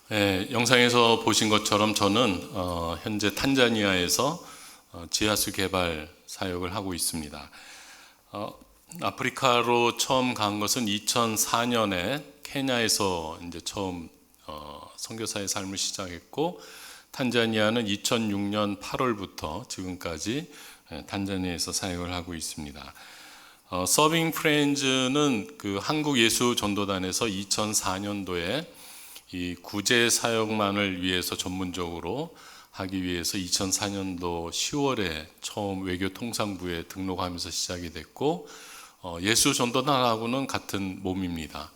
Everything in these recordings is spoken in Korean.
네, 영상에서 보신 것처럼 저는 현재 탄자니아에서 지하수 개발 사역을 하고 있습니다. 아프리카로 처음 간 것은 2004년에 케냐에서 이제 처음 선교사의 삶을 시작했고, 탄자니아는 2006년 8월부터 지금까지 탄자니아에서 사역을 하고 있습니다. 서빙 프렌즈는 그 한국 예수 전도단에서 2004년도에 이 구제 사역만을 위해서 전문적으로 하기 위해서 2004년도 10월에 처음 외교통상부에 등록하면서 시작이 됐고, 예수 전도단하고는 같은 몸입니다.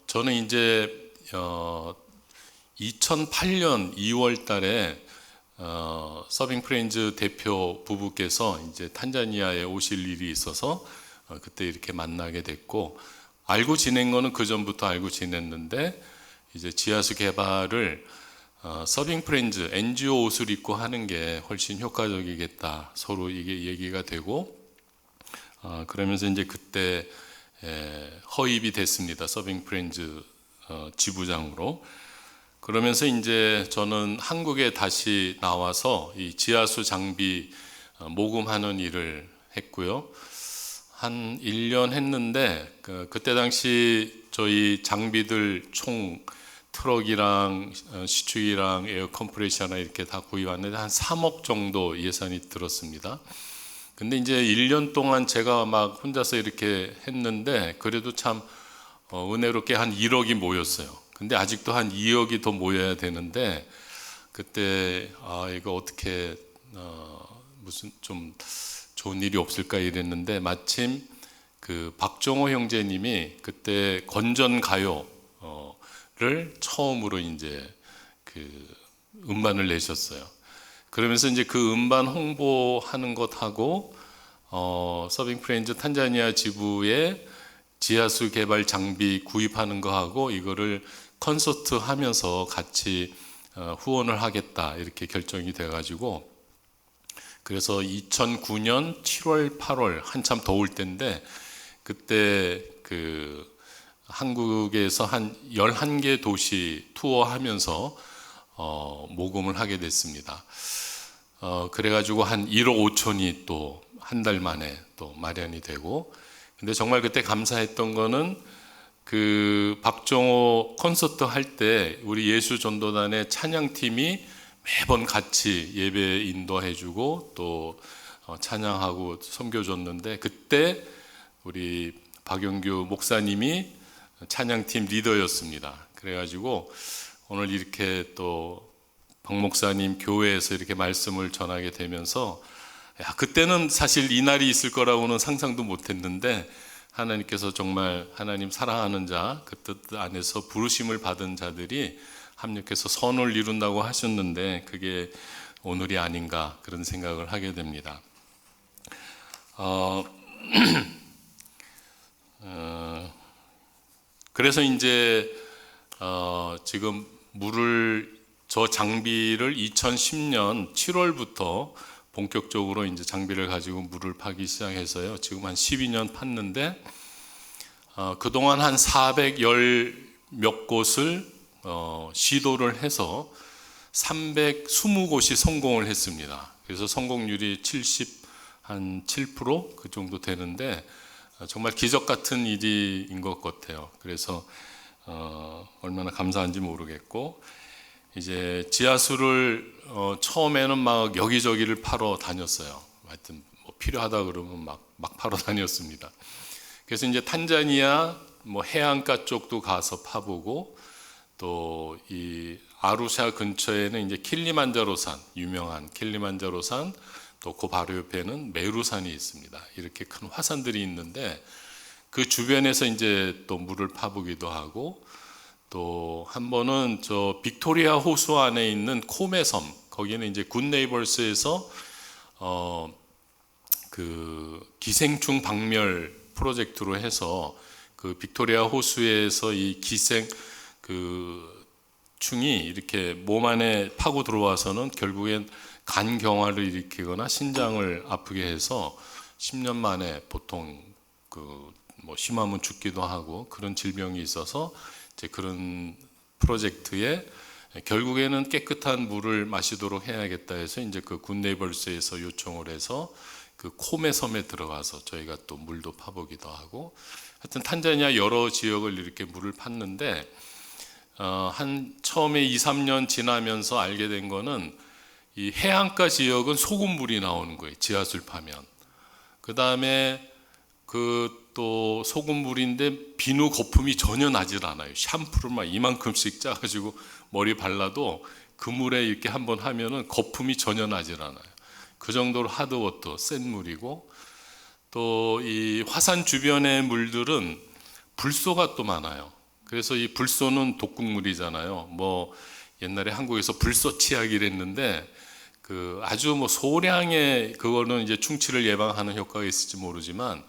저는 이제 2008년 2월 달에 서빙 프렌즈 대표 부부께서 이제 탄자니아에 오실 일이 있어서 그때 이렇게 만나게 됐고, 알고 지낸 거는 그 전부터 알고 지냈는데, 이제 지하수 개발을 서빙 프렌즈 NGO 옷을 입고 하는 게 훨씬 효과적이겠다, 서로 이게 얘기가 되고, 그러면서 이제 그때 허입이 됐습니다. 서빙 프렌즈 지부장으로. 그러면서 이제 저는 한국에 다시 나와서 이 지하수 장비 모금하는 일을 했고요. 한 1년 했는데, 그때 당시 저희 장비들 총 트럭이랑 시추기랑 에어 컴프레셔나 이렇게 다 구입하는데 한 3억 정도 예산이 들었습니다. 근데 이제 1년 동안 제가 막 혼자서 이렇게 했는데, 그래도 참 은혜롭게 한 1억이 모였어요. 근데 아직도 한 2억이 더 모여야 되는데, 그때 이거 어떻게 무슨 좀 좋은 일이 없을까 이랬는데, 마침 그 박종호 형제님이 그때 건전 가요를 처음으로 이제 그 음반을 내셨어요. 그러면서 이제 그 음반 홍보하는 것하고 서빙 프렌즈 탄자니아 지부에 지하수 개발 장비 구입하는 거하고 이거를 콘서트 하면서 같이 후원을 하겠다, 이렇게 결정이 돼가지고, 그래서 2009년 7월, 8월 한참 더울 때인데, 그때 그 한국에서 한 11개 도시 투어하면서 모금을 하게 됐습니다. 그래가지고 한 1억 5천이 또 한 달 만에 또 마련이 되고, 근데 정말 그때 감사했던 거는 그 박종호 콘서트 할 때 우리 예수 전도단의 찬양팀이 매번 같이 예배 인도해주고 또 찬양하고 섬겨줬는데, 그때 우리 박영규 목사님이 찬양팀 리더였습니다. 그래가지고 오늘 이렇게 또 박 목사님 교회에서 이렇게 말씀을 전하게 되면서, 그때는 사실 이 날이 있을 거라고는 상상도 못했는데, 하나님께서 정말 하나님 사랑하는 자, 그 뜻 안에서 부르심을 받은 자들이 합력해서 선을 이룬다고 하셨는데, 그게 오늘이 아닌가 그런 생각을 하게 됩니다. 그래서 이제 지금 저 장비를 2010년 7월부터 본격적으로 이제 장비를 가지고 물을 파기 시작해서요. 지금 한 12년 팠는데, 그동안 한 410 몇 곳을 시도를 해서 320곳이 성공을 했습니다. 그래서 성공률이 7% 그 정도 되는데, 정말 기적 같은 일인 것 같아요. 그래서 얼마나 감사한지 모르겠고, 이제 지하수를 처음에는 막 여기저기를 파러 다녔어요. 하여튼 뭐 필요하다 그러면 막 파러 다녔습니다. 그래서 이제 탄자니아 뭐 해안가 쪽도 가서 파보고, 또 이 아루샤 근처에는 이제 킬리만자로산, 유명한 킬리만자로산, 또 그 바로 옆에는 메루산이 있습니다. 이렇게 큰 화산들이 있는데, 그 주변에서 이제 또 물을 파보기도 하고, 또 한 번은 저 빅토리아 호수 안에 있는 코메섬, 거기는 이제 굿네이버스에서 그 기생충 박멸 프로젝트로 해서 그 빅토리아 호수에서 이 기생 그 충이 이렇게 몸 안에 파고 들어와서는 결국엔 간경화를 일으키거나 신장을 아프게 해서 10년 만에 보통 그 뭐 심하면 죽기도 하고 그런 질병이 있어서 이제 그런 프로젝트에 결국에는 깨끗한 물을 마시도록 해야겠다 해서 이제 그 굿네이버스에서 요청을 해서 그 콤의 섬에 들어가서 저희가 또 물도 파보기도 하고, 하여튼 탄자니아 여러 지역을 이렇게 물을 팠는데 한 처음에 2, 3년 지나면서 알게 된 거는 이 해안가 지역은 소금물이 나오는 거예요. 지하수를 파면. 그 다음에 그 또 소금물인데 비누 거품이 전혀 나질 않아요. 샴푸를 막 이만큼씩 짜가지고 머리 발라도 그 물에 이렇게 한번 하면은 거품이 전혀 나질 않아요. 그 정도로 하드워터, 센 물이고, 또 이 화산 주변의 물들은 불소가 또 많아요. 그래서 이 불소는 독극물이잖아요. 뭐 옛날에 한국에서 불소 치약이라 했는데 그 아주 뭐 소량의 그거는 이제 충치를 예방하는 효과가 있을지 모르지만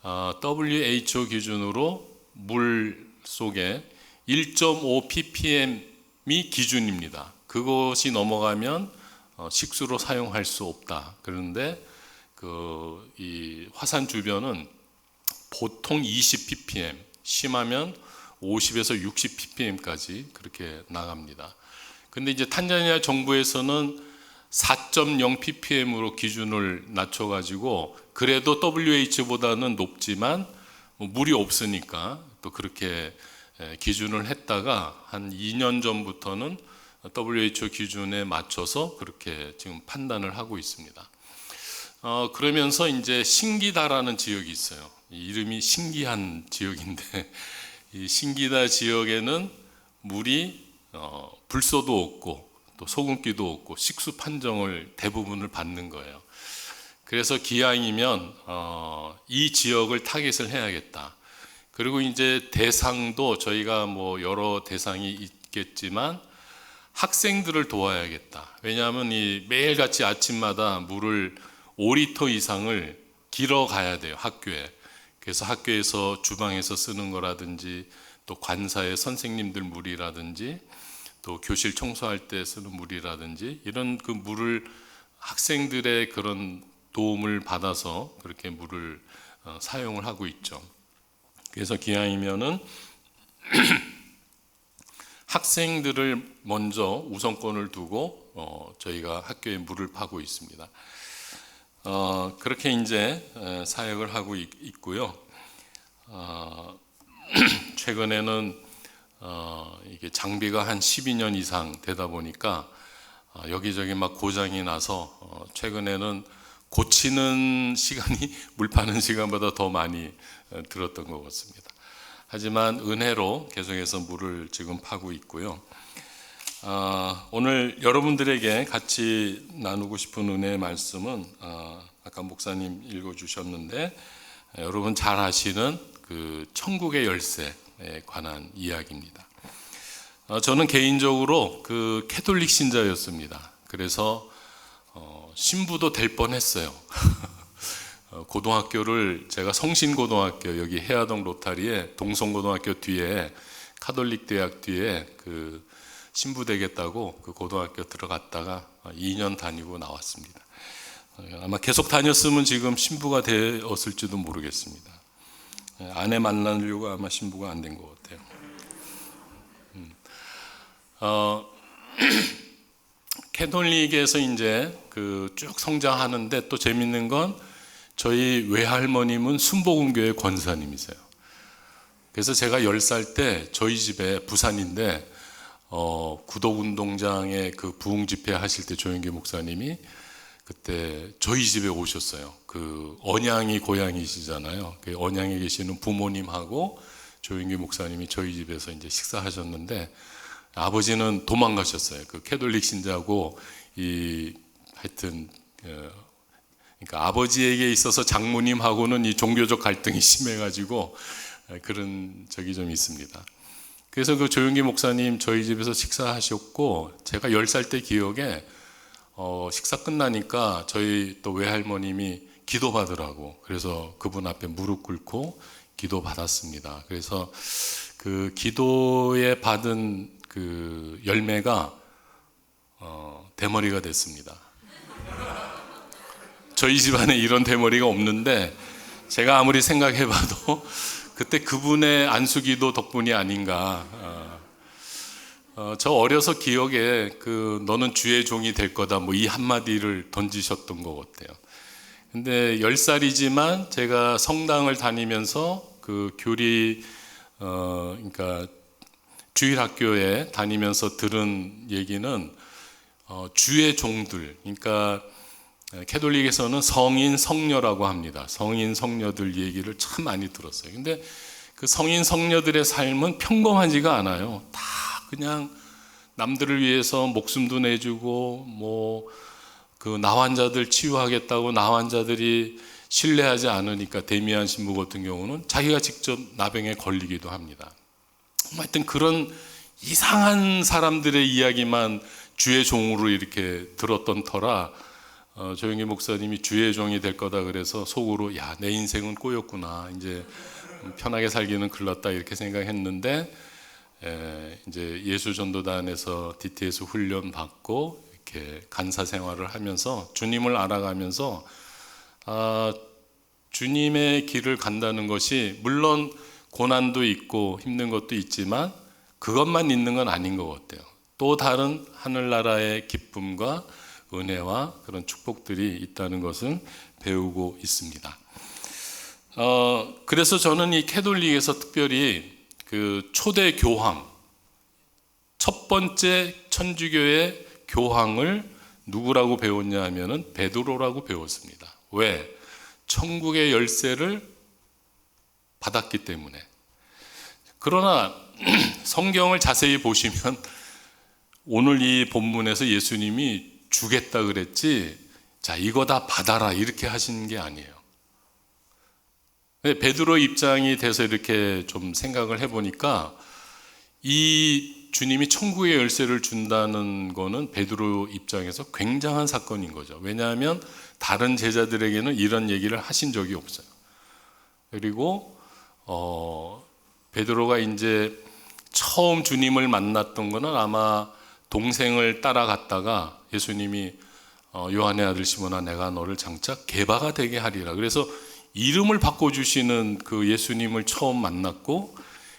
WHO 기준으로 물 속에 1.5 ppm이 기준입니다. 그것이 넘어가면 식수로 사용할 수 없다. 그런데 이 화산 주변은 보통 20 ppm, 심하면 50에서 60 ppm까지 그렇게 나갑니다. 근데 이제 탄자니아 정부에서는 4.0 ppm으로 기준을 낮춰가지고, 그래도 WH보다는 높지만 물이 없으니까 또 그렇게 기준을 했다가 한 2년 전부터는 WHO 기준에 맞춰서 그렇게 지금 판단을 하고 있습니다. 그러면서 이제 신기다라는 지역이 있어요. 이름이 신기한 지역인데 이 신기다 지역에는 물이 불소도 없고 또 소금기도 없고 식수 판정을 대부분을 받는 거예요. 그래서 기왕이면 이 지역을 타겟을 해야겠다. 그리고 이제 대상도 저희가 뭐 여러 대상이 있겠지만 학생들을 도와야겠다. 왜냐하면 이 매일같이 아침마다 물을 5리터 이상을 길어 가야 돼요, 학교에. 그래서 학교에서 주방에서 쓰는 거라든지 또 관사의 선생님들 물이라든지 또 교실 청소할 때 쓰는 물이라든지 이런 그 물을 학생들의 그런 도움을 받아서 그렇게 물을 사용을 하고 있죠. 그래서 기왕이면은 학생들을 먼저 우선권을 두고 저희가 학교에 물을 파고 있습니다. 그렇게 이제 사역을 하고 있고요. 최근에는 이게 장비가 한 12년 이상 되다 보니까 여기저기 막 고장이 나서 최근에는 고치는 시간이 물 파는 시간보다 더 많이 들었던 것 같습니다. 하지만 은혜로 계속해서 물을 지금 파고 있고요. 오늘 여러분들에게 같이 나누고 싶은 은혜의 말씀은 아까 목사님 읽어주셨는데 여러분 잘 아시는 그 천국의 열쇠에 관한 이야기입니다. 저는 개인적으로 그 캐톨릭 신자였습니다. 그래서 신부도 될 뻔했어요. 고등학교를 제가 성신고등학교 여기 해화동 로타리에 동성고등학교 뒤에 카톨릭 대학 뒤에 그 신부 되겠다고 그 고등학교 들어갔다가 2년 다니고 나왔습니다. 아마 계속 다녔으면 지금 신부가 되었을지도 모르겠습니다. 아내 만나려고 아마 신부가 안 된 것 같아요. 캐톨릭에서 이제 그 쭉 성장하는데 또 재밌는 건 저희 외할머님은 순복음교회 권사님이세요. 그래서 제가 10살 때 저희 집에 부산인데 구독운동장에 그 부흥 집회 하실 때 조영기 목사님이 그때 저희 집에 오셨어요. 그 언양이 고향이시잖아요. 그 언양에 계시는 부모님하고 조영기 목사님이 저희 집에서 이제 식사하셨는데 아버지는 도망가셨어요. 그 캐톨릭 신자고 하여튼 그러니까 아버지에게 있어서 장모님하고는 이 종교적 갈등이 심해가지고 그런 적이 좀 있습니다. 그래서 그 조영기 목사님 저희 집에서 식사하셨고 제가 10살 때 기억에 식사 끝나니까 저희 또 외할머님이 기도받으라고 그래서 그분 앞에 무릎 꿇고 기도 받았습니다. 그래서 그 기도에 받은 그 열매가 대머리가 됐습니다. 저희 집안에 이런 대머리가 없는데 제가 아무리 생각해봐도 그때 그분의 안수기도 덕분이 아닌가. 저 어려서 기억에 너는 주의 종이 될 거다 뭐 이 한마디를 던지셨던 것 같아요. 근데 10살이지만 제가 성당을 다니면서 교리 그러니까 주일학교에 다니면서 들은 얘기는 주의 종들, 그러니까 캐톨릭에서는 성인 성녀라고 합니다. 성인 성녀들 얘기를 참 많이 들었어요. 근데 그 성인 성녀들의 삶은 평범하지가 않아요. 다 그냥 남들을 위해서 목숨도 내주고 뭐 나환자들 치유하겠다고 나환자들이 신뢰하지 않으니까 데미안 신부 같은 경우는 자기가 직접 나병에 걸리기도 합니다. 하여튼 그런 이상한 사람들의 이야기만 주의 종으로 이렇게 들었던 터라 조영기 목사님이 주의 종이 될 거다 그래서 속으로 야, 내 인생은 꼬였구나, 이제 편하게 살기는 글렀다 이렇게 생각했는데 이제 예수전도단에서 DTS 훈련 받고 이렇게 간사 생활을 하면서 주님을 알아가면서 주님의 길을 간다는 것이 물론 고난도 있고 힘든 것도 있지만 그것만 있는 건 아닌 것 같아요. 또 다른 하늘나라의 기쁨과 은혜와 그런 축복들이 있다는 것을 배우고 있습니다. 그래서 저는 이 캐톨릭에서 특별히 초대 교황, 첫 번째 천주교의 교황을 누구라고 배웠냐 하면은 베드로라고 배웠습니다. 왜? 천국의 열쇠를 받았기 때문에. 그러나 성경을 자세히 보시면 오늘 이 본문에서 예수님이 주겠다 그랬지, 자, 이거 다 받아라 이렇게 하시는 게 아니에요. 베드로 입장이 돼서 이렇게 좀 생각을 해보니까 이 주님이 천국의 열쇠를 준다는 거는 베드로 입장에서 굉장한 사건인 거죠. 왜냐하면 다른 제자들에게는 이런 얘기를 하신 적이 없어요. 그리고 베드로가 이제 처음 주님을 만났던 거는 아마 동생을 따라갔다가 예수님이 요한의 아들 시몬아, 내가 너를 장차 게바가 되게 하리라. 그래서 이름을 바꿔주시는 그 예수님을 처음 만났고,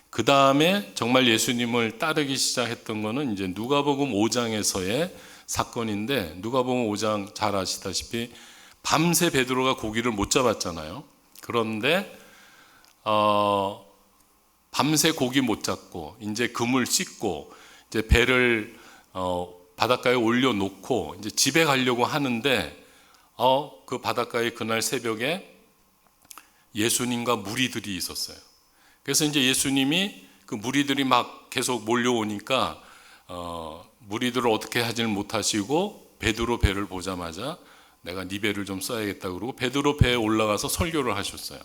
그 다음에 정말 예수님을 따르기 시작했던 거는 이제 누가복음 5장에서의 사건인데, 누가복음 5장 잘 아시다시피 밤새 베드로가 고기를 못 잡았잖아요. 그런데 밤새 고기 못 잡고 이제 그물 씻고 이제 배를 바닷가에 올려놓고 이제 집에 가려고 하는데 그 바닷가에 그날 새벽에 예수님과 무리들이 있었어요. 그래서 이제 예수님이 그 무리들이 막 계속 몰려오니까 무리들을 어떻게 하지는 못하시고 베드로 배를 보자마자 내가 네 배를 좀 써야겠다 그러고 베드로 배에 올라가서 설교를 하셨어요.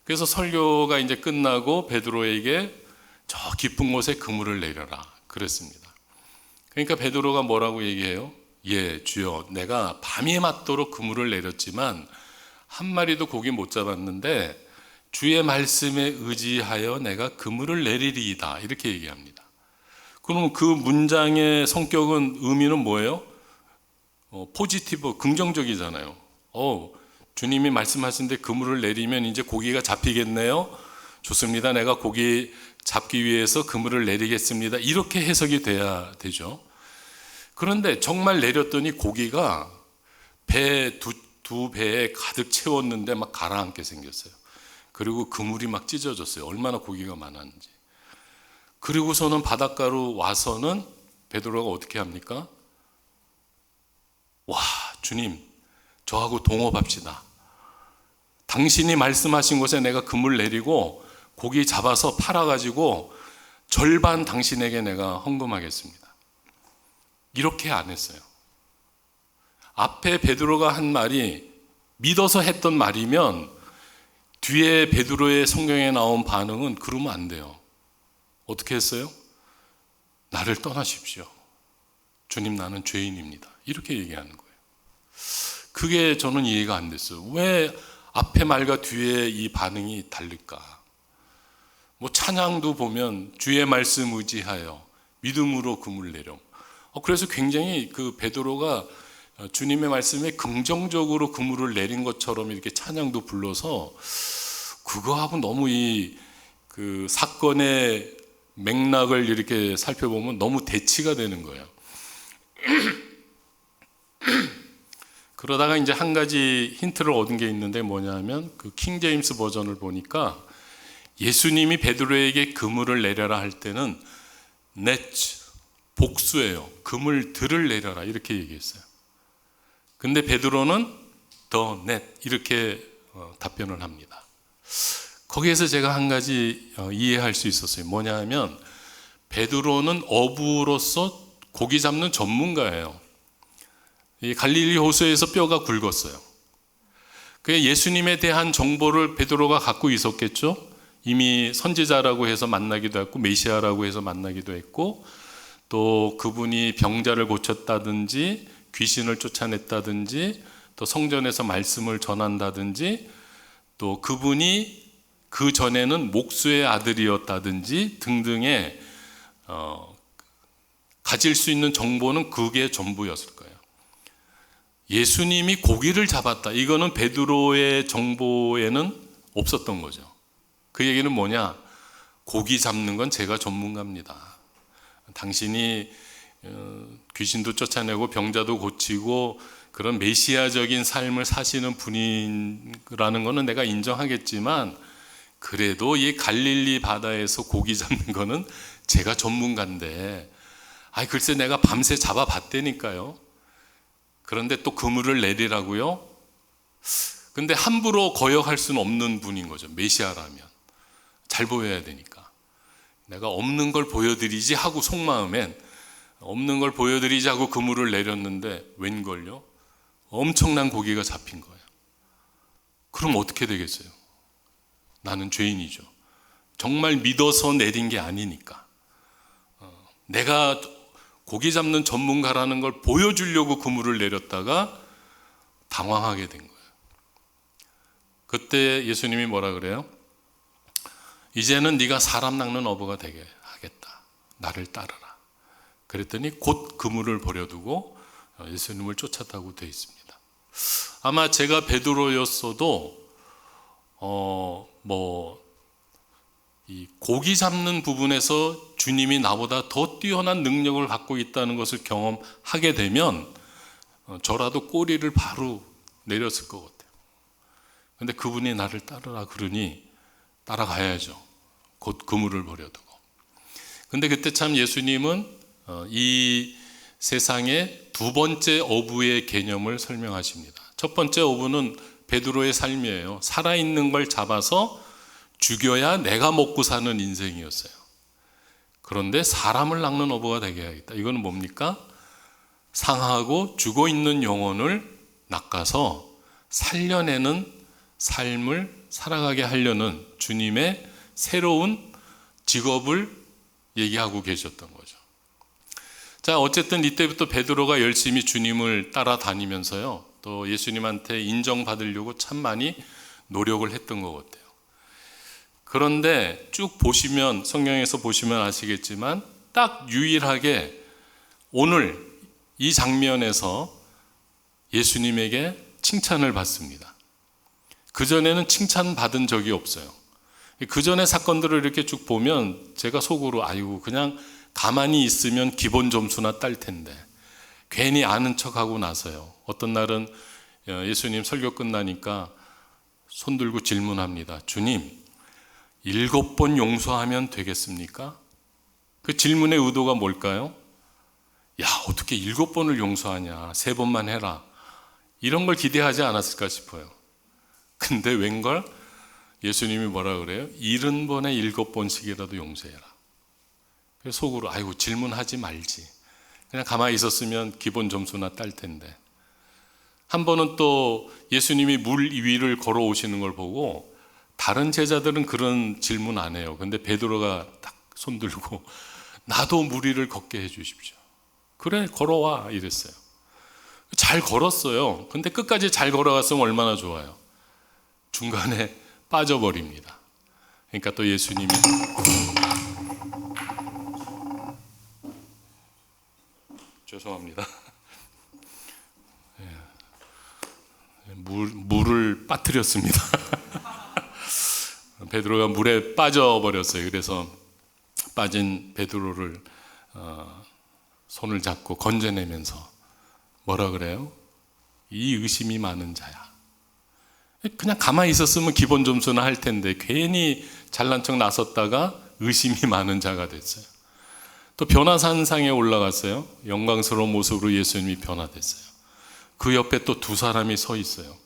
그래서 설교가 이제 끝나고 베드로에게 저 깊은 곳에 그물을 내려라 그랬습니다. 그러니까 베드로가 뭐라고 얘기해요? 예, 주여, 내가 밤이 맞도록 그물을 내렸지만 한 마리도 고기 못 잡았는데 주의 말씀에 의지하여 내가 그물을 내리리이다, 이렇게 얘기합니다. 그럼 그 문장의 성격은, 의미는 뭐예요? 포지티브, 긍정적이잖아요. 주님이 말씀하신데 그물을 내리면 이제 고기가 잡히겠네요. 좋습니다. 내가 고기 잡기 위해서 그물을 내리겠습니다. 이렇게 해석이 돼야 되죠. 그런데 정말 내렸더니 고기가 두 배에 가득 채웠는데 막 가라앉게 생겼어요. 그리고 그물이 막 찢어졌어요. 얼마나 고기가 많았는지. 그리고서는 바닷가로 와서는 베드로가 어떻게 합니까? 와, 주님, 저하고 동업합시다. 당신이 말씀하신 곳에 내가 그물 내리고 고기 잡아서 팔아가지고 절반 당신에게 내가 헌금하겠습니다. 이렇게 안 했어요. 앞에 베드로가 한 말이 믿어서 했던 말이면 뒤에 베드로의 성경에 나온 반응은 그러면 안 돼요. 어떻게 했어요? 나를 떠나십시오. 주님, 나는 죄인입니다. 이렇게 얘기하는 거예요. 그게 저는 이해가 안 됐어요. 왜 앞에 말과 뒤에 이 반응이 다를까? 뭐 찬양도 보면 주의 말씀 의지하여 믿음으로 그물 내려. 그래서 굉장히 그 베드로가 주님의 말씀에 긍정적으로 그물을 내린 것처럼 이렇게 찬양도 불러서 그거하고 너무 그 사건의 맥락을 이렇게 살펴보면 너무 대치가 되는 거예요. 그러다가 이제 한 가지 힌트를 얻은 게 있는데 뭐냐면 그 킹제임스 버전을 보니까 예수님이 베드로에게 그물을 내려라 할 때는 net, 복수예요. 그물들을 내려라 이렇게 얘기했어요. 근데 베드로는 the net 이렇게 답변을 합니다. 거기에서 제가 한 가지 이해할 수 있었어요. 뭐냐 하면 베드로는 어부로서 고기 잡는 전문가예요. 이 갈릴리 호수에서 뼈가 굵었어요. 그 예수님에 대한 정보를 베드로가 갖고 있었겠죠. 이미 선지자라고 해서 만나기도 했고 메시아라고 해서 만나기도 했고 또 그분이 병자를 고쳤다든지 귀신을 쫓아냈다든지 또 성전에서 말씀을 전한다든지 또 그분이 그 전에는 목수의 아들이었다든지 등등의 가질 수 있는 정보는 그게 전부였을 거예요. 예수님이 고기를 잡았다. 이거는 베드로의 정보에는 없었던 거죠. 그 얘기는 뭐냐? 고기 잡는 건 제가 전문가입니다. 당신이 귀신도 쫓아내고 병자도 고치고 그런 메시아적인 삶을 사시는 분이라는 거는 내가 인정하겠지만 그래도 이 갈릴리 바다에서 고기 잡는 거는 제가 전문가인데 글쎄 내가 밤새 잡아봤다니까요. 그런데 또 그물을 내리라고요? 근데 함부로 거역할 수는 없는 분인 거죠. 메시아라면 잘 보여야 되니까 내가 없는 걸 보여드리지 하고 속마음엔 없는 걸 보여드리지 하고 그물을 내렸는데 웬걸요? 엄청난 고기가 잡힌 거예요. 그럼 어떻게 되겠어요? 나는 죄인이죠. 정말 믿어서 내린 게 아니니까. 내가 고기 잡는 전문가라는 걸 보여주려고 그물을 내렸다가 당황하게 된 거예요. 그때 예수님이 뭐라 그래요? 이제는 네가 사람 낚는 어부가 되게 하겠다. 나를 따르라. 그랬더니 곧 그물을 버려두고 예수님을 쫓았다고 되어 있습니다. 아마 제가 베드로였어도 이 고기 잡는 부분에서 주님이 나보다 더 뛰어난 능력을 갖고 있다는 것을 경험하게 되면 저라도 꼬리를 바로 내렸을 것 같아요. 근데 그분이 나를 따르라 그러니 따라가야죠. 곧 그물을 버려두고. 근데 그때 참 예수님은 이 세상의 두 번째 어부의 개념을 설명하십니다. 첫 번째 어부는 베드로의 삶이에요. 살아있는 걸 잡아서 죽여야 내가 먹고 사는 인생이었어요. 그런데 사람을 낚는 어부가 되게 해야겠다. 이건 뭡니까? 상하고 죽어있는 영혼을 낚아서 살려내는 삶을 살아가게 하려는 주님의 새로운 직업을 얘기하고 계셨던 거죠. 자, 어쨌든 이때부터 베드로가 열심히 주님을 따라다니면서요. 또 예수님한테 인정받으려고 참 많이 노력을 했던 것 같아요. 그런데 쭉 보시면 성경에서 보시면 아시겠지만 딱 유일하게 오늘 이 장면에서 예수님에게 칭찬을 받습니다. 그전에는 칭찬받은 적이 없어요. 그전의 사건들을 이렇게 쭉 보면 제가 속으로 그냥 가만히 있으면 기본 점수나 딸 텐데 괜히 아는 척하고 나서요. 어떤 날은 예수님 설교 끝나니까 손 들고 질문합니다. 주님, 7번 용서하면 되겠습니까? 그 질문의 의도가 뭘까요? 야, 어떻게 7번을 용서하냐? 3번만 해라. 이런 걸 기대하지 않았을까 싶어요. 근데 웬걸? 예수님이 뭐라 그래요? 70번에 7번씩이라도 용서해라. 그래서 속으로 질문하지 말지. 그냥 가만히 있었으면 기본 점수나 딸 텐데. 한 번은 또 예수님이 물 위를 걸어오시는 걸 보고 다른 제자들은 그런 질문 안 해요. 근데 베드로가 딱 손 들고 나도 물 위를 걷게 해 주십시오. 그래, 걸어와 이랬어요. 잘 걸었어요. 근데 끝까지 잘 걸어갔으면 얼마나 좋아요. 중간에 빠져버립니다. 그러니까 또 예수님이 죄송합니다. 물을 빠뜨렸습니다. 베드로가 물에 빠져버렸어요. 그래서 빠진 베드로를 손을 잡고 건져내면서 뭐라 그래요? 이 의심이 많은 자야. 그냥 가만히 있었으면 기본 점수는 할 텐데 괜히 잘난 척 나섰다가 의심이 많은 자가 됐어요. 또 변화산상에 올라갔어요. 영광스러운 모습으로 예수님이 변화됐어요. 그 옆에 또 두 사람이 서 있어요.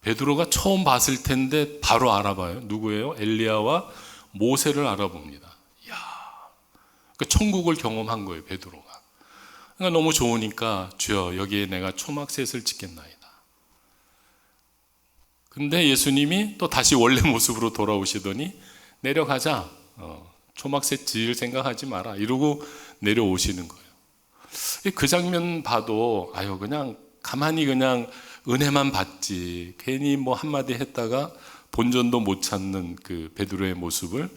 베드로가 처음 봤을 텐데 바로 알아봐요. 누구예요? 엘리야와 모세를 알아봅니다. 이야, 그 천국을 경험한 거예요, 베드로가. 그러니까 너무 좋으니까 주여 여기에 내가 초막셋을 짓겠나이다. 근데 예수님이 또 다시 원래 모습으로 돌아오시더니 내려가자. 초막셋 지을 생각하지 마라. 이러고 내려오시는 거예요. 그 장면 봐도 아유 그냥 가만히 그냥 은혜만 받지 괜히 뭐 한마디 했다가 본전도 못 찾는 그 베드로의 모습을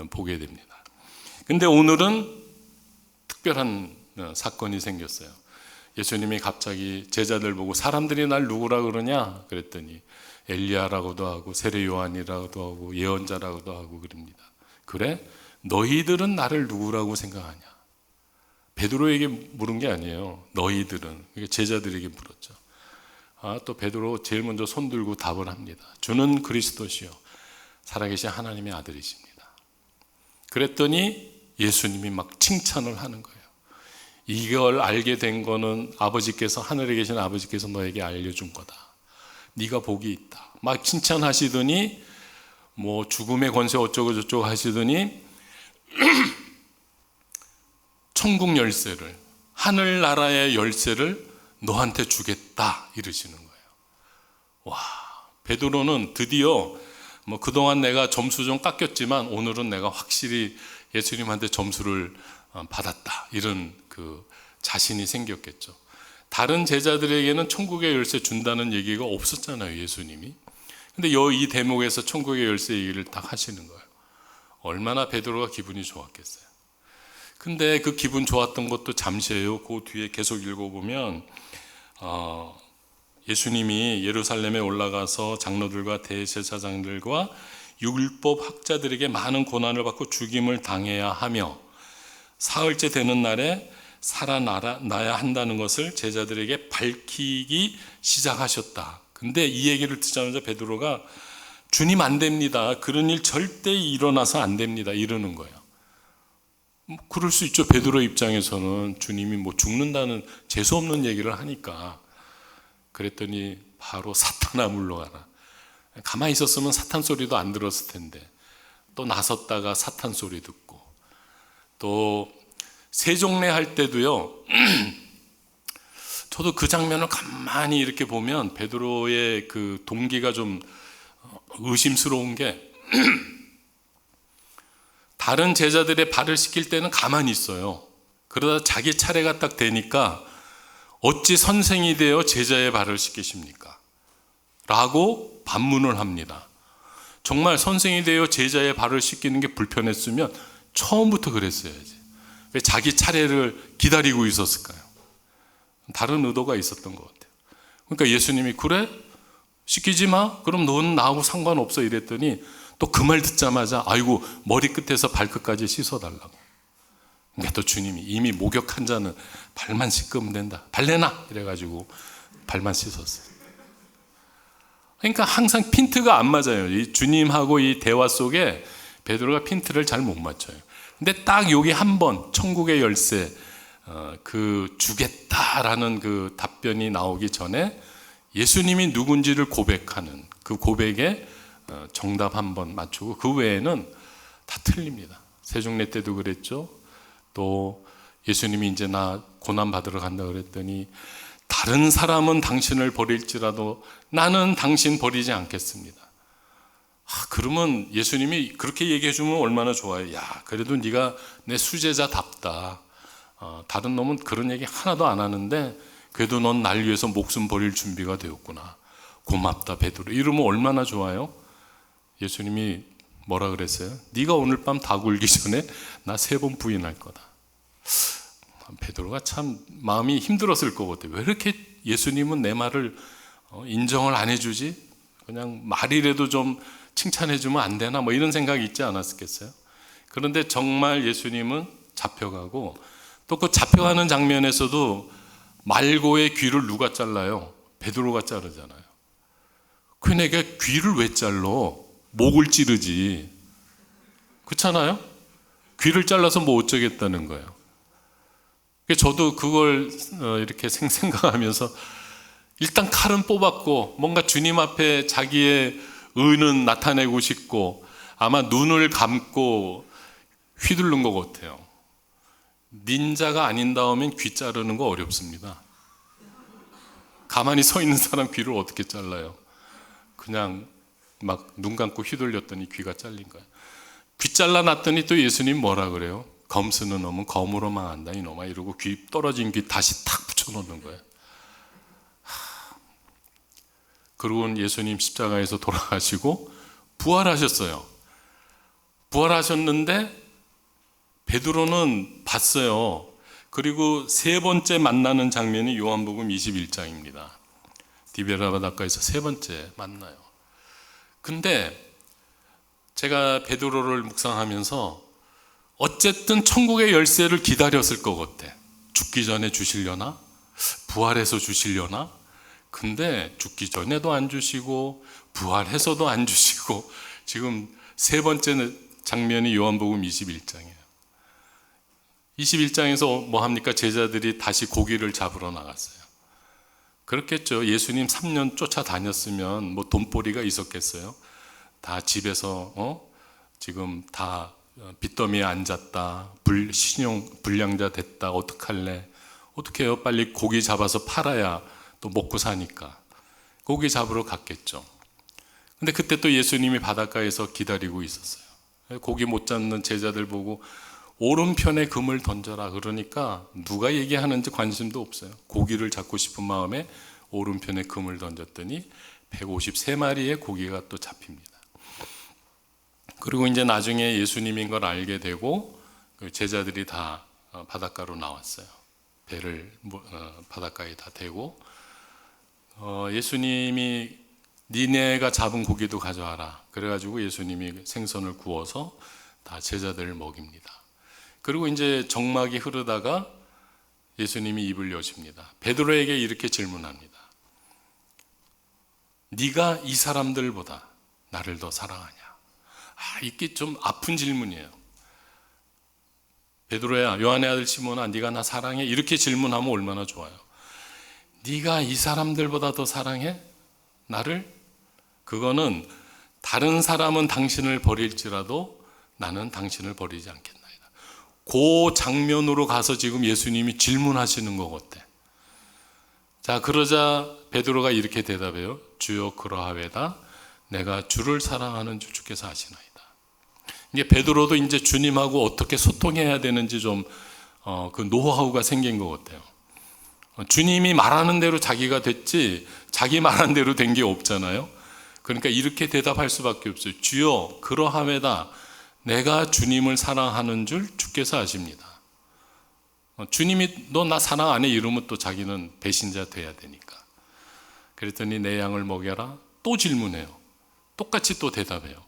보게 됩니다. 근데 오늘은 특별한 사건이 생겼어요. 예수님이 갑자기 제자들 보고 사람들이 날 누구라 그러냐 그랬더니 엘리야라고도 하고 세례 요한이라고도 하고 예언자라고도 하고 그럽니다. 그래? 너희들은 나를 누구라고 생각하냐? 베드로에게 물은 게 아니에요. 너희들은. 제자들에게 물었죠. 또 베드로 제일 먼저 손 들고 답을 합니다. 주는 그리스도시요 살아계신 하나님의 아들이십니다. 그랬더니 예수님이 막 칭찬을 하는 거예요. 이걸 알게 된 거는 아버지께서 하늘에 계신 아버지께서 너에게 알려준 거다. 네가 복이 있다. 막 칭찬하시더니 뭐 죽음의 권세 어쩌고 저쩌고 하시더니 천국 열쇠를 하늘나라의 열쇠를 너한테 주겠다 이러시는 거예요. 와, 베드로는 드디어 뭐 그동안 내가 점수 좀 깎였지만 오늘은 내가 확실히 예수님한테 점수를 받았다 이런 그 자신이 생겼겠죠. 다른 제자들에게는 천국의 열쇠 준다는 얘기가 없었잖아요, 예수님이. 근데 이 대목에서 천국의 열쇠 얘기를 딱 하시는 거예요. 얼마나 베드로가 기분이 좋았겠어요. 근데 그 기분 좋았던 것도 잠시예요. 그 뒤에 계속 읽어보면 예수님이 예루살렘에 올라가서 장로들과 대제사장들과 율법 학자들에게 많은 고난을 받고 죽임을 당해야 하며 사흘째 되는 날에 살아나야 한다는 것을 제자들에게 밝히기 시작하셨다. 근데 이 얘기를 듣자마자 베드로가 주님 안 됩니다. 그런 일 절대 일어나서 안 됩니다. 이러는 거예요. 그럴 수 있죠. 베드로 입장에서는 주님이 뭐 죽는다는 재수없는 얘기를 하니까. 그랬더니 바로 사탄아 물러가라. 가만히 있었으면 사탄 소리도 안 들었을 텐데 또 나섰다가 사탄 소리 듣고 또 세종례 할 때도요. 저도 그 장면을 가만히 이렇게 보면 베드로의 그 동기가 좀 의심스러운 게 다른 제자들의 발을 씻길 때는 가만히 있어요. 그러다 자기 차례가 딱 되니까 어찌 선생이 되어 제자의 발을 씻기십니까? 라고 반문을 합니다. 정말 선생이 되어 제자의 발을 씻기는 게 불편했으면 처음부터 그랬어야지. 왜 자기 차례를 기다리고 있었을까요? 다른 의도가 있었던 것 같아요. 그러니까 예수님이 그래? 씻기지 마? 그럼 넌 나하고 상관없어 이랬더니 또 그 말 듣자마자 아이고 머리끝에서 발끝까지 씻어달라고. 그러니까 또 주님이 이미 목욕한 자는 발만 씻으면 된다. 발내놔! 이래가지고 발만 씻었어요. 그러니까 항상 핀트가 안 맞아요. 이 주님하고 이 대화 속에 베드로가 핀트를 잘 못 맞춰요. 근데 딱 여기 한 번 천국의 열쇠 그 주겠다라는 그 답변이 나오기 전에 예수님이 누군지를 고백하는 그 고백에 정답 한 번 맞추고 그 외에는 다 틀립니다. 세종례 때도 그랬죠. 또 예수님이 이제 나 고난 받으러 간다 그랬더니 다른 사람은 당신을 버릴지라도 나는 당신 버리지 않겠습니다. 그러면 예수님이 그렇게 얘기해 주면 얼마나 좋아요. 야, 그래도 네가 내 수제자답다. 다른 놈은 그런 얘기 하나도 안 하는데 그래도 넌 날 위해서 목숨 버릴 준비가 되었구나. 고맙다 베드로. 이러면 얼마나 좋아요. 예수님이 뭐라 그랬어요? 네가 오늘 밤 다 굴기 전에 나 3번 부인할 거다. 베드로가 참 마음이 힘들었을 것 같아요. 왜 이렇게 예수님은 내 말을 인정을 안 해주지? 그냥 말이라도 좀 칭찬해 주면 안 되나? 뭐 이런 생각이 있지 않았겠어요? 그런데 정말 예수님은 잡혀가고, 또 그 잡혀가는 장면에서도 말고의 귀를 누가 잘라요? 베드로가 자르잖아요. 그 내가 귀를 왜 잘러? 목을 찌르지. 그렇잖아요? 귀를 잘라서 뭐 어쩌겠다는 거예요. 저도 그걸 이렇게 생각하면서 일단 칼은 뽑았고 뭔가 주님 앞에 자기의 의는 나타내고 싶고 아마 눈을 감고 휘두른 것 같아요. 닌자가 아닌 다음엔 귀 자르는 거 어렵습니다. 가만히 서 있는 사람 귀를 어떻게 잘라요? 그냥 막 눈 감고 휘둘렸더니 귀가 잘린 거예요. 귀 잘라놨더니 또 예수님 뭐라 그래요? 검 쓰는 놈은 검으로 망한다 이놈아, 이러고 귀 떨어진 귀 다시 탁 붙여놓는 거예요. 그리고 예수님 십자가에서 돌아가시고 부활하셨어요. 부활하셨는데 베드로는 봤어요. 그리고 세 번째 만나는 장면이 요한복음 21장입니다. 디베라 바닷가에서 세 번째 만나요. 근데 제가 베드로를 묵상하면서 어쨌든 천국의 열쇠를 기다렸을 것 같아. 죽기 전에 주시려나? 부활해서 주시려나? 근데 죽기 전에도 안 주시고 부활해서도 안 주시고 지금 세 번째 장면이 요한복음 21장이에요. 21장에서 뭐 합니까? 제자들이 다시 고기를 잡으러 나갔어요. 그렇겠죠. 예수님 3년 쫓아다녔으면 뭐 돈벌이가 있었겠어요. 다 집에서 지금 다 빚더미에 앉았다. 신용 불량자 됐다. 어떡할래? 어떻게 해요? 빨리 고기 잡아서 팔아야 또 먹고 사니까. 고기 잡으러 갔겠죠. 근데 그때 또 예수님이 바닷가에서 기다리고 있었어요. 고기 못 잡는 제자들 보고 오른편에 금을 던져라 그러니까 누가 얘기하는지 관심도 없어요. 고기를 잡고 싶은 마음에 오른편에 금을 던졌더니 153마리의 고기가 또 잡힙니다. 그리고 이제 나중에 예수님인 걸 알게 되고 제자들이 다 바닷가로 나왔어요. 배를 바닷가에 다 대고 예수님이 니네가 잡은 고기도 가져와라. 그래가지고 예수님이 생선을 구워서 다 제자들을 먹입니다. 그리고 이제 정막이 흐르다가 예수님이 입을 여십니다. 베드로에게 이렇게 질문합니다. 네가 이 사람들보다 나를 더 사랑하냐? 이게 좀 아픈 질문이에요. 베드로야, 요한의 아들 시몬아, 네가 나 사랑해? 이렇게 질문하면 얼마나 좋아요. 네가 이 사람들보다 더 사랑해? 나를? 그거는 다른 사람은 당신을 버릴지라도 나는 당신을 버리지 않겠나이다. 그 장면으로 가서 지금 예수님이 질문하시는 것 같아. 자, 그러자 베드로가 이렇게 대답해요. 주여 그러하외다. 내가 주를 사랑하는 줄 주께서 아시나이다. 이게 베드로도 이제 주님하고 어떻게 소통해야 되는지 좀 그 노하우가 생긴 것 같아요. 주님이 말하는 대로 자기가 됐지 자기 말하는 대로 된 게 없잖아요. 그러니까 이렇게 대답할 수밖에 없어요. 주여 그러하외다. 내가 주님을 사랑하는 줄 주께서 아십니다. 주님이 너 나 사랑 안 해 이러면 또 자기는 배신자 돼야 되니까. 그랬더니 내 양을 먹여라. 또 질문해요. 똑같이 또 대답해요.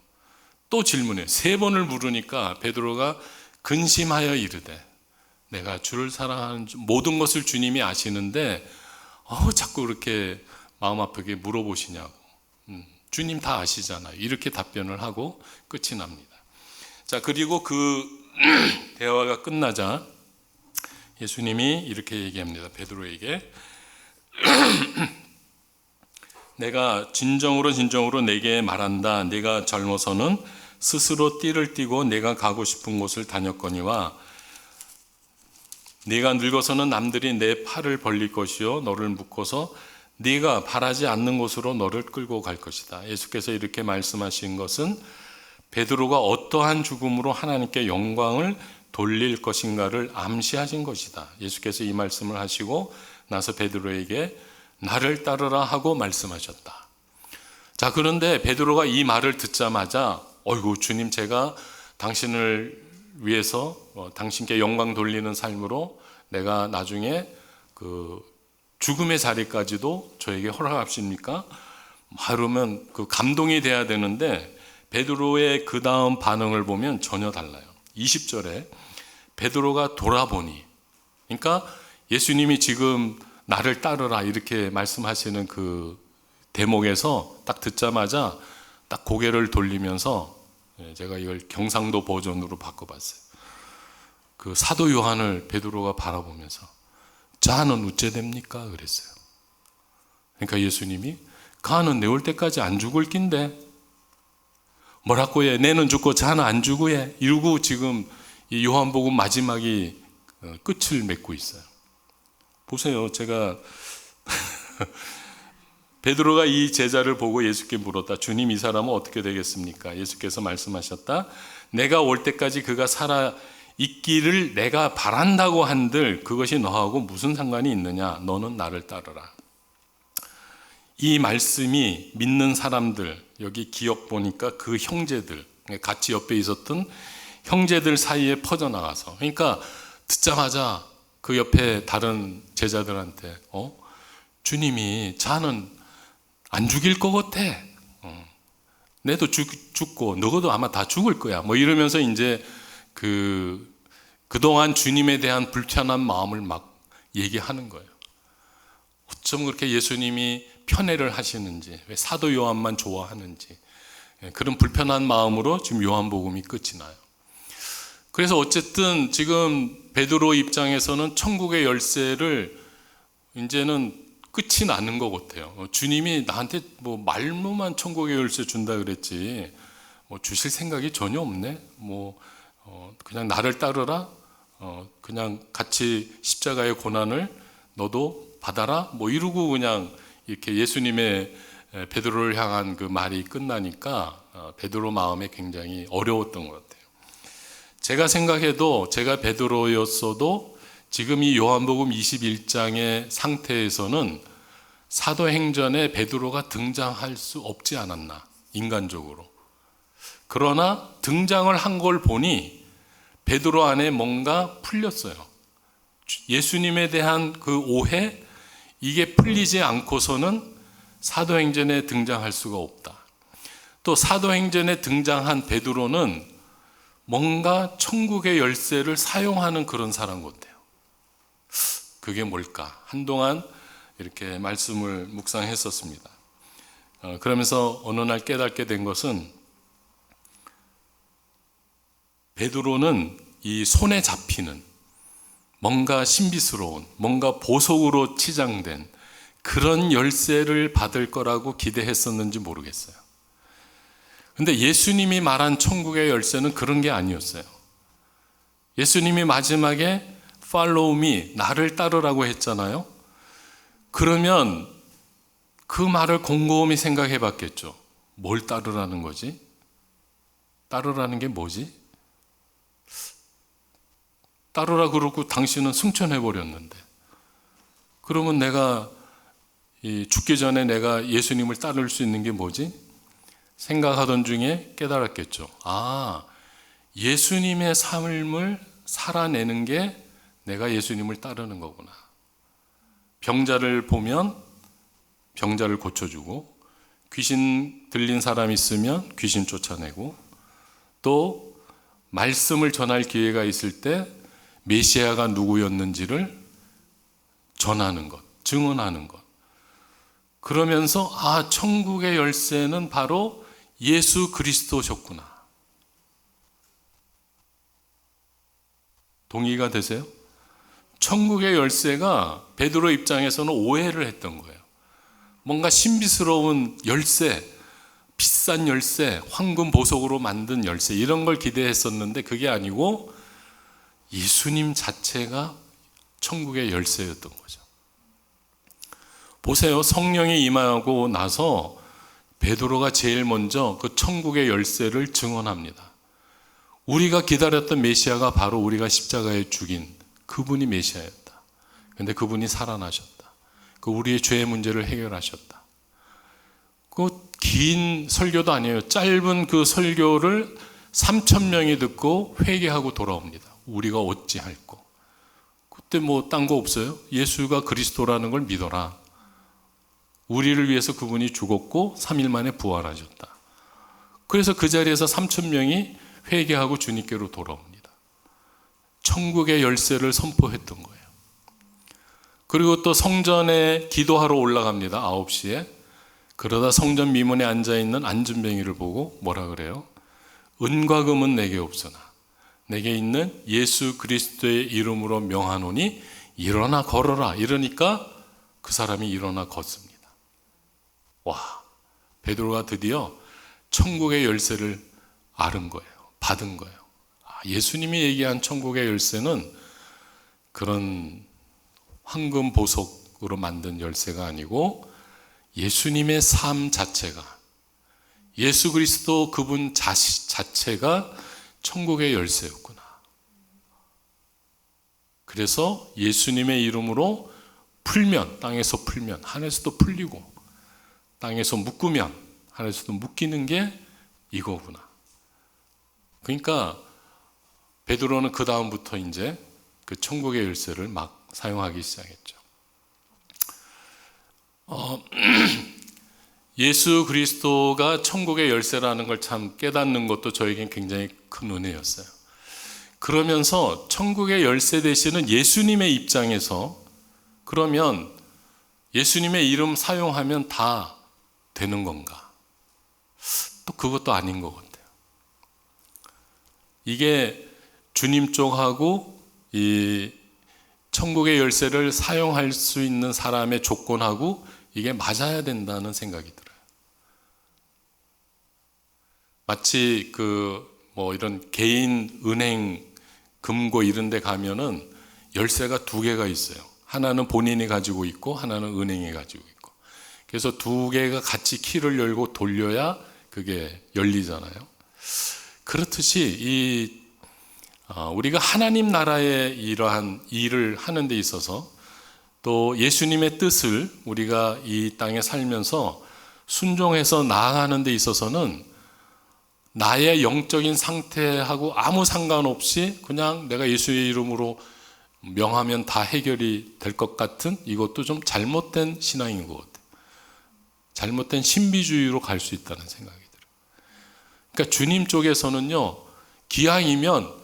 또 질문해요. 세 번을 물으니까 베드로가 근심하여 이르되 내가 주를 사랑하는 줄 모든 것을 주님이 아시는데 자꾸 그렇게 마음 아프게 물어보시냐고. 주님 다 아시잖아요. 이렇게 답변을 하고 끝이 납니다. 자, 그리고 그 대화가 끝나자 예수님이 이렇게 얘기합니다. 베드로에게 내가 진정으로 내게 말한다. 네가 젊어서는 스스로 띠를 띠고 내가 가고 싶은 곳을 다녔거니와 네가 늙어서는 남들이 내 팔을 벌릴 것이요 너를 묶어서 네가 바라지 않는 곳으로 너를 끌고 갈 것이다. 예수께서 이렇게 말씀하신 것은 베드로가 어떠한 죽음으로 하나님께 영광을 돌릴 것인가를 암시하신 것이다. 예수께서 이 말씀을 하시고 나서 베드로에게 나를 따르라 하고 말씀하셨다. 자, 그런데 베드로가 이 말을 듣자마자 어이구 주님, 제가 당신을 위해서 당신께 영광 돌리는 삶으로 내가 나중에 그 죽음의 자리까지도 저에게 허락하십니까? 그러면 그 감동이 돼야 되는데 베드로의 그 다음 반응을 보면 전혀 달라요. 20절에 베드로가 돌아보니, 그러니까 예수님이 지금 나를 따르라 이렇게 말씀하시는 그 대목에서 딱 듣자마자 딱 고개를 돌리면서, 제가 이걸 경상도 버전으로 바꿔봤어요. 그 사도 요한을 베드로가 바라보면서 자는 어째 됩니까? 그랬어요. 그러니까 예수님이 가는 내 올 때까지 안 죽을 낀데 뭐라고 해? 내는 죽고 자는 안 죽고 해. 이러고 지금 이 요한복음 마지막이 끝을 맺고 있어요. 보세요. 제가 베드로가 이 제자를 보고 예수께 물었다. 주님, 이 사람은 어떻게 되겠습니까? 예수께서 말씀하셨다. 내가 올 때까지 그가 살아 있기를 내가 바란다고 한들 그것이 너하고 무슨 상관이 있느냐? 너는 나를 따르라. 이 말씀이 믿는 사람들, 여기 기억 보니까 그 형제들, 같이 옆에 있었던 형제들 사이에 퍼져나가서, 그러니까 듣자마자 그 옆에 다른 제자들한테 주님이 자는 안 죽일 것 같아. 내도 죽고 너도 아마 다 죽을 거야. 뭐 이러면서 이제 그동안 주님에 대한 불편한 마음을 막 얘기하는 거예요. 어쩜 그렇게 예수님이 편애를 하시는지, 왜 사도 요한만 좋아하는지, 그런 불편한 마음으로 지금 요한복음이 끝이 나요. 그래서 어쨌든 지금 베드로 입장에서는 천국의 열쇠를 이제는 끝이 나는 것 같아요. 주님이 나한테 뭐 말로만 천국의 열쇠 준다 그랬지, 뭐 주실 생각이 전혀 없네. 그냥 나를 따르라. 그냥 같이 십자가의 고난을 너도 받아라. 뭐 이러고 그냥 이렇게 예수님의 베드로를 향한 그 말이 끝나니까 베드로 마음에 굉장히 어려웠던 것 같아요. 제가 생각해도 제가 베드로였어도 지금 이 요한복음 21장의 상태에서는 사도행전에 베드로가 등장할 수 없지 않았나, 인간적으로. 그러나 등장을 한 걸 보니 베드로 안에 뭔가 풀렸어요. 예수님에 대한 그 오해, 이게 풀리지 않고서는 사도행전에 등장할 수가 없다. 또 사도행전에 등장한 베드로는 뭔가 천국의 열쇠를 사용하는 그런 사람 같아요. 그게 뭘까? 한동안 이렇게 말씀을 묵상했었습니다. 그러면서 어느 날 깨닫게 된 것은, 베드로는 이 손에 잡히는 뭔가 신비스러운, 뭔가 보석으로 치장된 그런 열쇠를 받을 거라고 기대했었는지 모르겠어요. 근데 예수님이 말한 천국의 열쇠는 그런 게 아니었어요. 예수님이 마지막에 Follow me, 나를 따르라고 했잖아요. 그러면 그 말을 곰곰이 생각해 봤겠죠. 뭘 따르라는 거지? 따르라는 게 뭐지? 따르라 그러고 당신은 승천해 버렸는데, 그러면 내가 죽기 전에 내가 예수님을 따를 수 있는 게 뭐지? 생각하던 중에 깨달았겠죠. 예수님의 삶을 살아내는 게 내가 예수님을 따르는 거구나. 병자를 보면 병자를 고쳐주고, 귀신 들린 사람 있으면 귀신 쫓아내고, 또 말씀을 전할 기회가 있을 때 메시아가 누구였는지를 전하는 것, 증언하는 것. 그러면서 천국의 열쇠는 바로 예수 그리스도셨구나. 동의가 되세요? 천국의 열쇠가 베드로 입장에서는 오해를 했던 거예요. 뭔가 신비스러운 열쇠, 비싼 열쇠, 황금 보석으로 만든 열쇠, 이런 걸 기대했었는데 그게 아니고 예수님 자체가 천국의 열쇠였던 거죠. 보세요. 성령이 임하고 나서 베드로가 제일 먼저 그 천국의 열쇠를 증언합니다. 우리가 기다렸던 메시아가 바로 우리가 십자가에 죽인 그분이 메시아였다. 그런데 그분이 살아나셨다. 그 우리의 죄의 문제를 해결하셨다. 그 긴 설교도 아니에요. 짧은 그 설교를 3,000명이 듣고 회개하고 돌아옵니다. 우리가 어찌할꼬. 그때 뭐 딴 거 없어요. 예수가 그리스도라는 걸 믿어라. 우리를 위해서 그분이 죽었고 3일 만에 부활하셨다. 그래서 그 자리에서 3,000명이 회개하고 주님께로 돌아옵니다. 천국의 열쇠를 선포했던 거예요. 그리고 또 성전에 기도하러 올라갑니다. 9시에. 그러다 성전 미문에 앉아있는 안진뱅이를 보고 뭐라 그래요? 은과 금은 내게 없으나 내게 있는 예수 그리스도의 이름으로 명하노니 일어나 걸어라. 이러니까 그 사람이 일어나 걷습니다. 와, 베드로가 드디어 천국의 열쇠를 앓은 거예요. 받은 거예요. 예수님이 얘기한 천국의 열쇠는 그런 황금 보석으로 만든 열쇠가 아니고 예수님의 삶 자체가, 예수 그리스도 그분 자체가 천국의 열쇠였구나. 그래서 예수님의 이름으로 풀면, 땅에서 풀면 하늘에서도 풀리고, 땅에서 묶으면 하늘에서도 묶이는 게 이거구나. 그러니까 베드로는 그 다음부터 이제 그 천국의 열쇠를 막 사용하기 시작했죠. 예수 그리스도가 천국의 열쇠라는 걸 참 깨닫는 것도 저에겐 굉장히 큰 은혜였어요. 그러면서 천국의 열쇠 되시는 예수님의 입장에서 그러면 예수님의 이름 사용하면 다 되는 건가? 또 그것도 아닌 것 같아요. 이게 주님 쪽하고 이 천국의 열쇠를 사용할 수 있는 사람의 조건하고 이게 맞아야 된다는 생각이 들어요. 마치 이런 개인 은행 금고 이런 데 가면은 열쇠가 2개가 있어요. 하나는 본인이 가지고 있고 하나는 은행이 가지고 있고. 그래서 2개가 같이 키를 열고 돌려야 그게 열리잖아요. 그렇듯이 우리가 하나님 나라의 이러한 일을 하는 데 있어서 또 예수님의 뜻을 우리가 이 땅에 살면서 순종해서 나아가는 데 있어서는 나의 영적인 상태하고 아무 상관없이 그냥 내가 예수의 이름으로 명하면 다 해결이 될 것 같은 이것도 좀 잘못된 신앙인 것 같아요. 잘못된 신비주의로 갈 수 있다는 생각이 들어요. 그러니까 주님 쪽에서는요, 기왕이면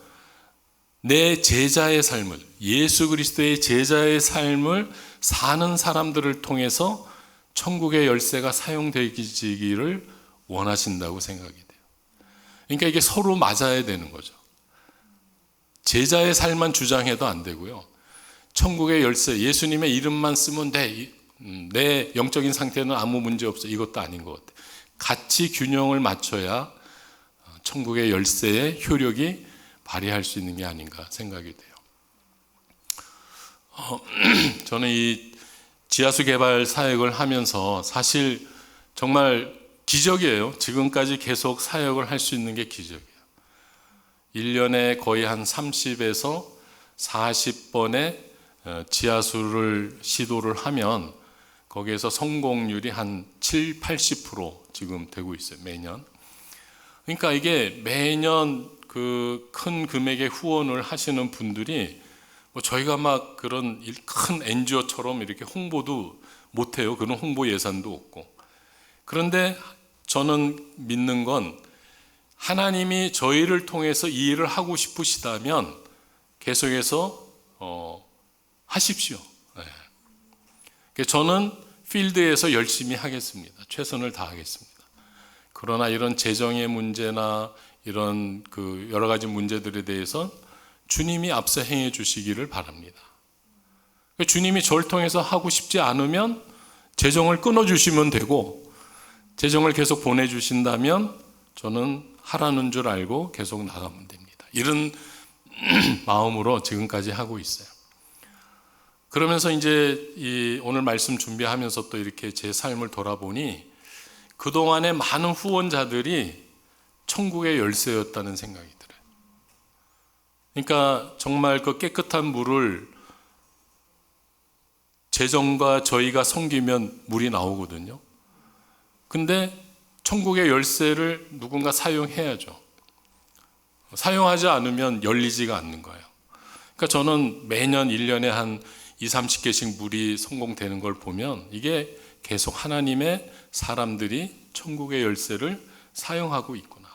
내 제자의 삶을, 예수 그리스도의 제자의 삶을 사는 사람들을 통해서 천국의 열쇠가 사용되기를 원하신다고 생각이 돼요. 그러니까 이게 서로 맞아야 되는 거죠. 제자의 삶만 주장해도 안 되고요. 천국의 열쇠, 예수님의 이름만 쓰면 내 영적인 상태는 아무 문제 없어. 이것도 아닌 것 같아요. 같이 균형을 맞춰야 천국의 열쇠의 효력이 발휘할 수 있는 게 아닌가 생각이 돼요. 저는 이 지하수 개발 사역을 하면서 사실 정말 기적이에요. 지금까지 계속 사역을 할 수 있는 게 기적이에요. 1년에 거의 한 30에서 40번의 지하수를 시도를 하면 거기에서 성공률이 한 7, 80% 지금 되고 있어요. 매년. 그러니까 이게 매년 그 큰 금액의 후원을 하시는 분들이 저희가 막 그런 큰 NGO처럼 이렇게 홍보도 못해요. 그런 홍보 예산도 없고. 그런데 저는 믿는 건 하나님이 저희를 통해서 이 일을 하고 싶으시다면 계속해서 하십시오. 네. 저는 필드에서 열심히 하겠습니다. 최선을 다하겠습니다. 그러나 이런 재정의 문제나 이런 여러 가지 문제들에 대해서 주님이 앞서 행해 주시기를 바랍니다. 주님이 저를 통해서 하고 싶지 않으면 재정을 끊어주시면 되고, 재정을 계속 보내주신다면 저는 하라는 줄 알고 계속 나가면 됩니다. 이런 마음으로 지금까지 하고 있어요. 그러면서 이제 오늘 말씀 준비하면서 또 이렇게 제 삶을 돌아보니 그동안의 많은 후원자들이 천국의 열쇠였다는 생각이 들어요. 그러니까 정말 그 깨끗한 물을 재정과 저희가 섬기면 물이 나오거든요. 근데 천국의 열쇠를 누군가 사용해야죠. 사용하지 않으면 열리지가 않는 거예요. 그러니까 저는 매년 1년에 한 20, 30개씩 물이 성공되는 걸 보면 이게 계속 하나님의 사람들이 천국의 열쇠를 사용하고 있구나.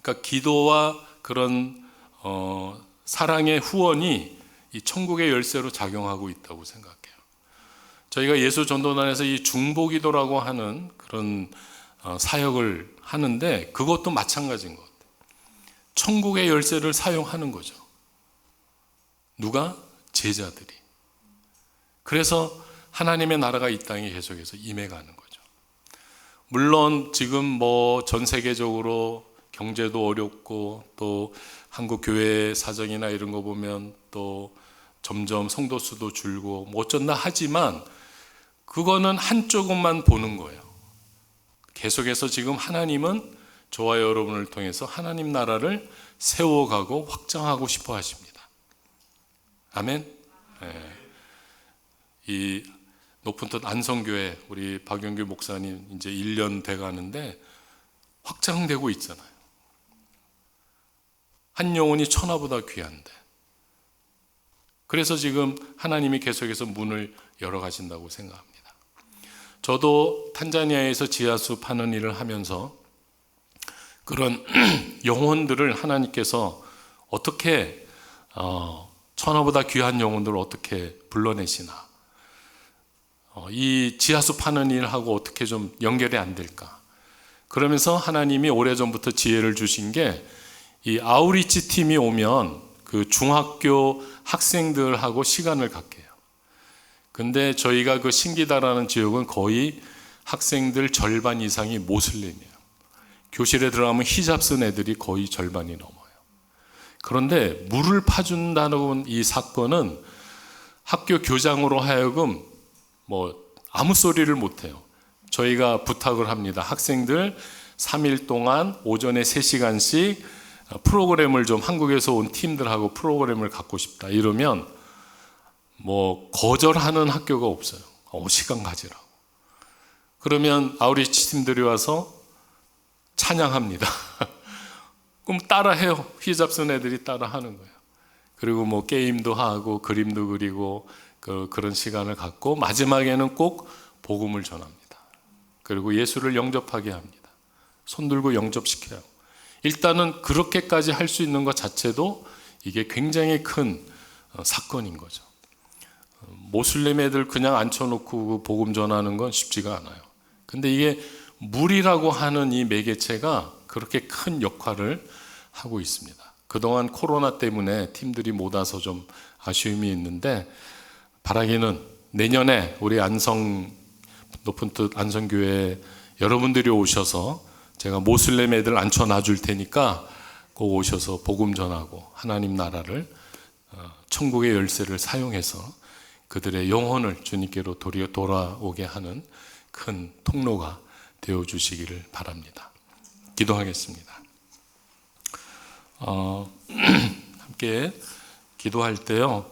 그러니까 기도와 그런 사랑의 후원이 이 천국의 열쇠로 작용하고 있다고 생각해요. 저희가 예수 전도단에서 이 중보기도라고 하는 그런 사역을 하는데 그것도 마찬가지인 것 같아요. 천국의 열쇠를 사용하는 거죠. 누가? 제자들이. 그래서 하나님의 나라가 이 땅에 계속해서 임해가는 거죠. 물론 지금 뭐 전 세계적으로 경제도 어렵고 또 한국 교회 사정이나 이런 거 보면 또 점점 성도 수도 줄고 뭐 어쩐다 하지만 그거는 한쪽만 보는 거예요. 계속해서 지금 하나님은 저와 여러분을 통해서 하나님 나라를 세워가고 확장하고 싶어 하십니다. 아멘. 네. 이 높은 뜻 안성교회 우리 박영규 목사님 이제 1년 돼 가는데 확장되고 있잖아요. 한 영혼이 천하보다 귀한데. 그래서 지금 하나님이 계속해서 문을 열어 가신다고 생각합니다. 저도 탄자니아에서 지하수 파는 일을 하면서 그런 영혼들을 하나님께서 어떻게 천하보다 귀한 영혼들을 어떻게 불러내시나, 이 지하수 파는 일하고 어떻게 좀 연결이 안 될까. 그러면서 하나님이 오래전부터 지혜를 주신 게 이 아우리치 팀이 오면 그 중학교 학생들하고 시간을 갖게 해요. 근데 저희가 그 신기다라는 지역은 거의 학생들 절반 이상이 모슬림이에요. 교실에 들어가면 히잡 쓴 애들이 거의 절반이 넘어요. 그런데 물을 파준다는 이 사건은 학교 교장으로 하여금 뭐 아무 소리를 못해요. 저희가 부탁을 합니다. 학생들 3일 동안 오전에 3시간씩 프로그램을 좀 한국에서 온 팀들하고 프로그램을 갖고 싶다 이러면 뭐 거절하는 학교가 없어요. 시간 가지라고. 그러면 아우리치 팀들이 와서 찬양합니다. 그럼 따라해요. 히잡 쓴 애들이 따라하는 거예요. 그리고 뭐 게임도 하고 그림도 그리고 그런 시간을 갖고 마지막에는 꼭 복음을 전합니다. 그리고 예수를 영접하게 합니다. 손들고 영접시켜요. 일단은 그렇게까지 할 수 있는 것 자체도 이게 굉장히 큰 사건인 거죠. 모슬림 애들 그냥 앉혀놓고 복음 전하는 건 쉽지가 않아요. 근데 이게 물이라고 하는 이 매개체가 그렇게 큰 역할을 하고 있습니다. 그동안 코로나 때문에 팀들이 못 와서 좀 아쉬움이 있는데 바라기는 내년에 우리 높은 뜻 안성교회 여러분들이 오셔서 제가 모슬렘 애들 앉혀놔 줄 테니까 꼭 오셔서 복음 전하고 하나님 나라를 천국의 열쇠를 사용해서 그들의 영혼을 주님께로 돌아오게 하는 큰 통로가 되어주시기를 바랍니다. 기도하겠습니다. 함께 기도할 때요,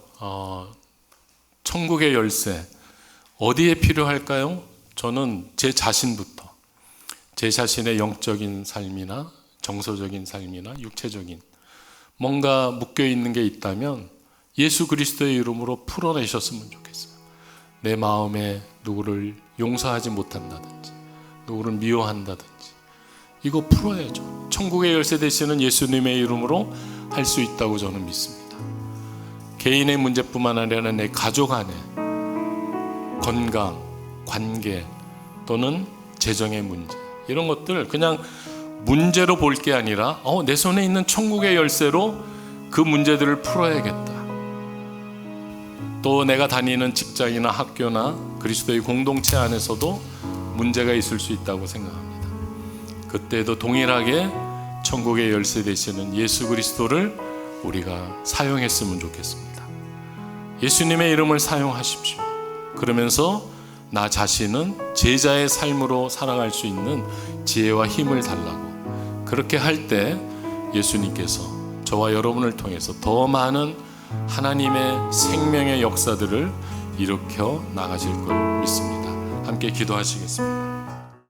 천국의 열쇠 어디에 필요할까요? 저는 제 자신부터 제 자신의 영적인 삶이나 정서적인 삶이나 육체적인 뭔가 묶여있는 게 있다면 예수 그리스도의 이름으로 풀어내셨으면 좋겠어요. 내 마음에 누구를 용서하지 못한다든지 누구를 미워한다든지 이거 풀어야죠. 천국의 열쇠 되시는 예수님의 이름으로 할 수 있다고 저는 믿습니다. 개인의 문제뿐만 아니라 내 가족 안에 건강, 관계 또는 재정의 문제 이런 것들 그냥 문제로 볼 게 아니라 내 손에 있는 천국의 열쇠로 그 문제들을 풀어야겠다. 또 내가 다니는 직장이나 학교나 그리스도의 공동체 안에서도 문제가 있을 수 있다고 생각합니다. 그때도 동일하게 천국의 열쇠 되시는 예수 그리스도를 우리가 사용했으면 좋겠습니다. 예수님의 이름을 사용하십시오. 그러면서 나 자신은 제자의 삶으로 살아갈 수 있는 지혜와 힘을 달라고 그렇게 할 때 예수님께서 저와 여러분을 통해서 더 많은 하나님의 생명의 역사들을 일으켜 나가실 걸 믿습니다. 함께 기도하시겠습니다.